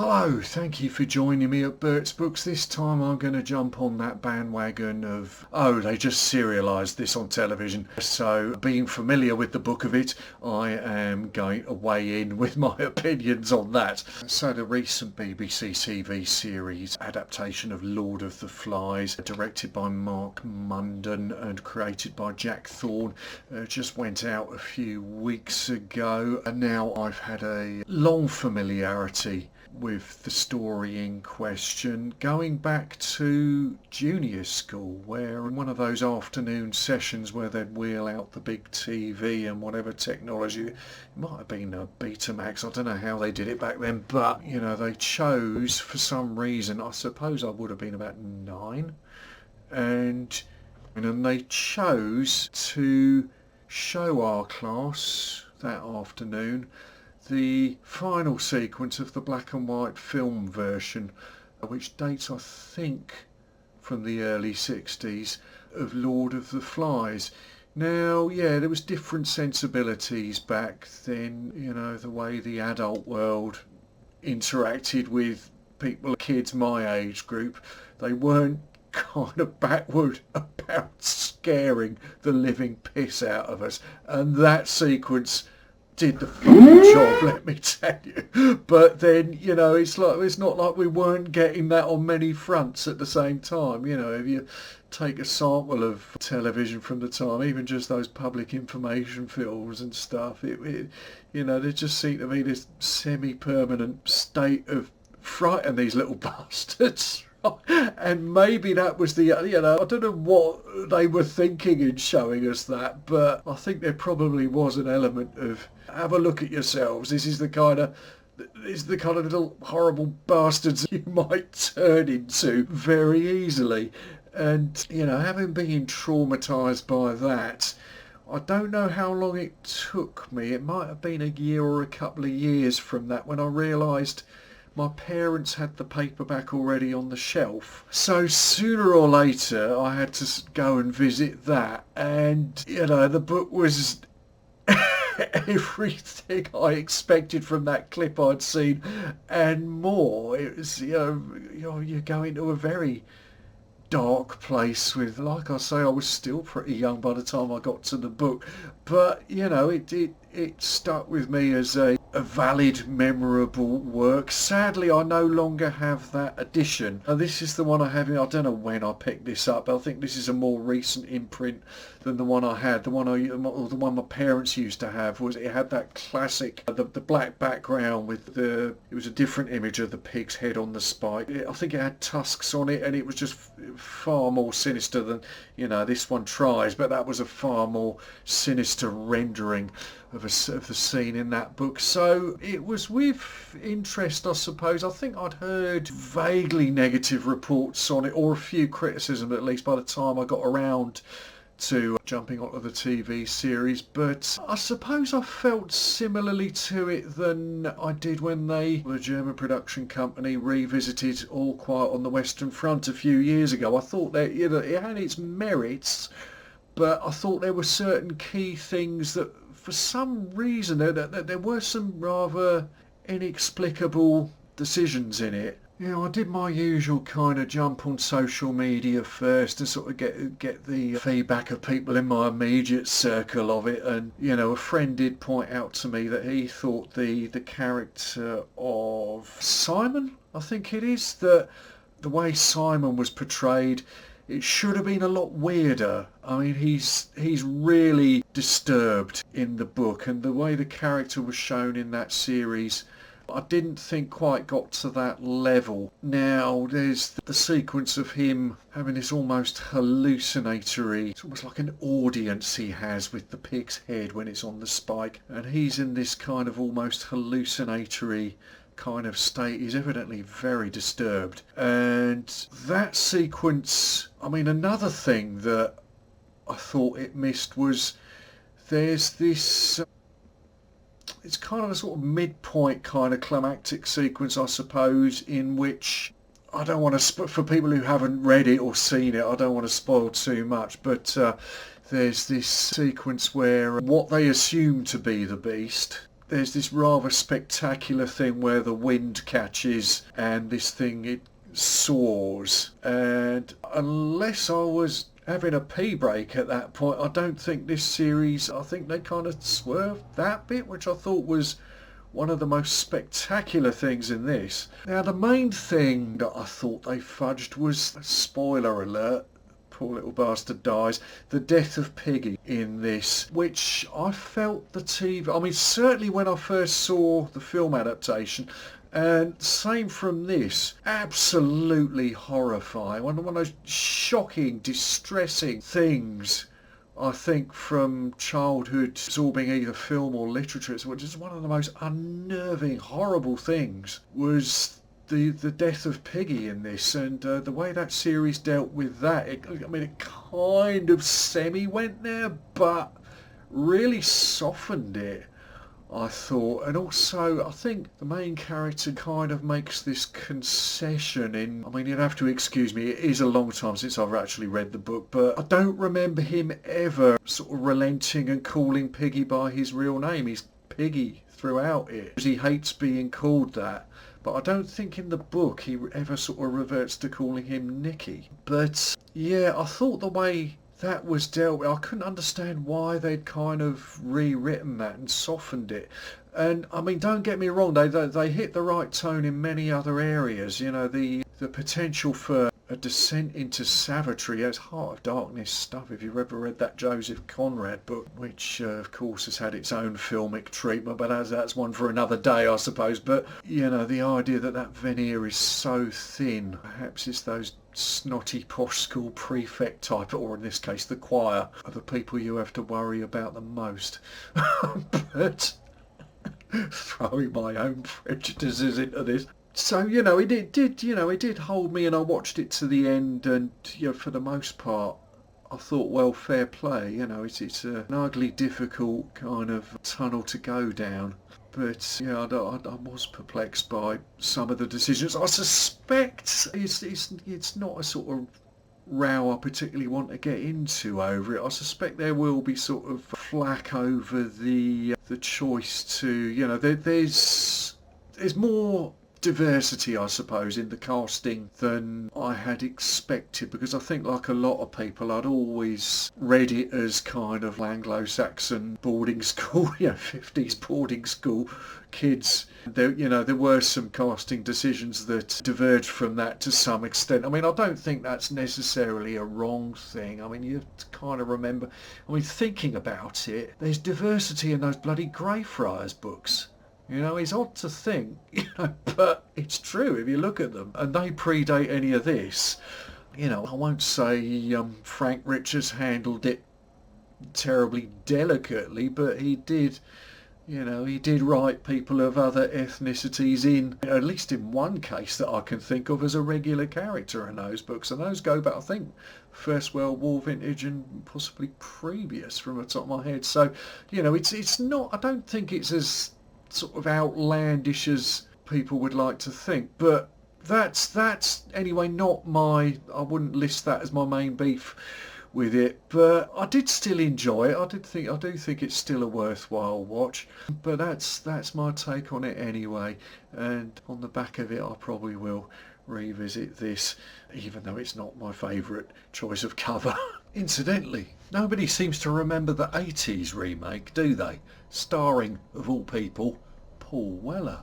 Hello, thank you for joining me at Bert's Books. This time I'm going to jump on that bandwagon of, they just serialised this on television. So being familiar with the book of it, I am going to weigh in with my opinions on that. So the recent BBC TV series adaptation of Lord of the Flies, directed by Mark Munden and created by Jack Thorne, just went out a few weeks ago, and now I've had a long familiarity with the story in question, going back to junior school, where in one of those afternoon sessions where they'd wheel out the big TV and whatever technology, it might have been a Betamax, I don't know how they did it back then, but they chose, for some reason, I suppose I would have been about 9, and they chose to show our class that afternoon the final sequence of the black and white film version, which dates, I think, from the early 60s, of Lord of the Flies. Now, there was different sensibilities back then, the way the adult world interacted with kids my age group. They weren't kind of backward about scaring the living piss out of us, and that sequence did the fucking job, let me tell you. But then, it's not like we weren't getting that on many fronts at the same time. If you take a sample of television from the time, even just those public information films and stuff, there just seemed to be this semi-permanent state of frighten these little bastards. And maybe that was the, I don't know what they were thinking in showing us that, but I think there probably was an element of, have a look at yourselves. This is the kind of little horrible bastards you might turn into very easily. And, having been traumatised by that, I don't know how long it took me. It might have been a year or a couple of years from that when I realised my parents had the paperback already on the shelf. So sooner or later I had to go and visit that, and the book was everything I expected from that clip I'd seen and more. It was, you go into a very dark place with, like I say, I was still pretty young by the time I got to the book, but it stuck with me as a valid, memorable work. Sadly, I no longer have that edition. Now, this is the one I have. I don't know when I picked this up, but I think this is a more recent imprint than the one I had. The one my parents used to have it had that classic, the black background with it was a different image of the pig's head on the spike. I think it had tusks on it, and it was just far more sinister than this one tries, but that was a far more sinister rendering of the scene in that book. So it was with interest, I suppose. I think I'd heard vaguely negative reports on it, or a few criticism at least, by the time I got around to jumping onto the TV series, but I suppose I felt similarly to it than I did when the German production company revisited All Quiet on the Western Front a few years ago. I thought that it had its merits, but I thought there were certain key things that for some reason there were some rather inexplicable decisions in it. I did my usual kind of jump on social media first to sort of get the feedback of people in my immediate circle of it, and a friend did point out to me that he thought the character of Simon, I think it is, that the way Simon was portrayed, it should have been a lot weirder. I mean, he's really disturbed in the book, and the way the character was shown in that series, I didn't think quite got to that level. Now, there's the sequence of him having this almost hallucinatory, it's almost like an audience he has with the pig's head when it's on the spike, and he's in this kind of almost hallucinatory kind of state. He's evidently very disturbed. And that sequence, I mean, another thing that I thought it missed was there's this, it's kind of a sort of midpoint kind of climactic sequence, I suppose, in which I don't want to, for people who haven't read it or seen it, I don't want to spoil too much, but there's this sequence where what they assume to be the beast there's this rather spectacular thing where the wind catches and this thing, it soars. And unless I was having a pee break at that point, I don't think this series, I think they kind of swerved that bit, which I thought was one of the most spectacular things in this. Now, the main thing that I thought they fudged was, spoiler alert, poor little bastard dies, the death of Piggy in this, which I felt the TV, I mean, certainly when I first saw the film adaptation, and same from this, absolutely horrifying. One of those shocking, distressing things, I think, from childhood, absorbing either film or literature, which is one of the most unnerving, horrible things, was the death of Piggy in this, and the way that series dealt with that. It kind of semi went there, but really softened it, I thought. And also, I think the main character kind of makes this concession in, I mean, you'd have to excuse me, it is a long time since I've actually read the book, but I don't remember him ever sort of relenting and calling Piggy by his real name. He's Piggy throughout it, because he hates being called that. But I don't think in the book he ever sort of reverts to calling him Nicky. But yeah, I thought the way that was dealt with, I couldn't understand why they'd kind of rewritten that and softened it. And I mean, don't get me wrong, they hit the right tone in many other areas. You know, the potential for a descent into savagery. It's Heart of Darkness stuff, if you've ever read that Joseph Conrad book, which of course has had its own filmic treatment, but that's one for another day, I suppose. But you know, the idea that veneer is so thin, perhaps it's those snotty posh school prefect type, or in this case the choir, are the people you have to worry about the most. But throwing my own prejudices into this. So, you know, it did hold me, and I watched it to the end, and you know, for the most part, I thought, well, fair play. You know, it's an ugly, difficult kind of tunnel to go down. But yeah, I was perplexed by some of the decisions. I suspect it's not a sort of row I particularly want to get into over it. I suspect there will be sort of flack over the choice to, you know, there's more diversity, I suppose, in the casting than I had expected, because I think, like a lot of people, I'd always read it as kind of Anglo-Saxon boarding school, 50s boarding school kids. There were some casting decisions that diverged from that to some extent. I mean, I don't think that's necessarily a wrong thing. I mean, you have to kind of remember, thinking about it, there's diversity in those bloody Greyfriars books. You know, it's odd to think, but it's true if you look at them. And they predate any of this. You know, I won't say Frank Richards handled it terribly delicately, but he did write people of other ethnicities in, at least in one case that I can think of, as a regular character in those books. And those go back, I think, First World War vintage and possibly previous from the top of my head. So, you know, it's not, I don't think it's as sort of outlandish as people would like to think, but that's anyway not I wouldn't list that as my main beef with it. But I did still enjoy it. I do think it's still a worthwhile watch, but that's my take on it anyway. And on the back of it, I probably will revisit this, even though it's not my favourite choice of cover. Incidentally, nobody seems to remember the 80s remake, do they? Starring, of all people, Paul Weller.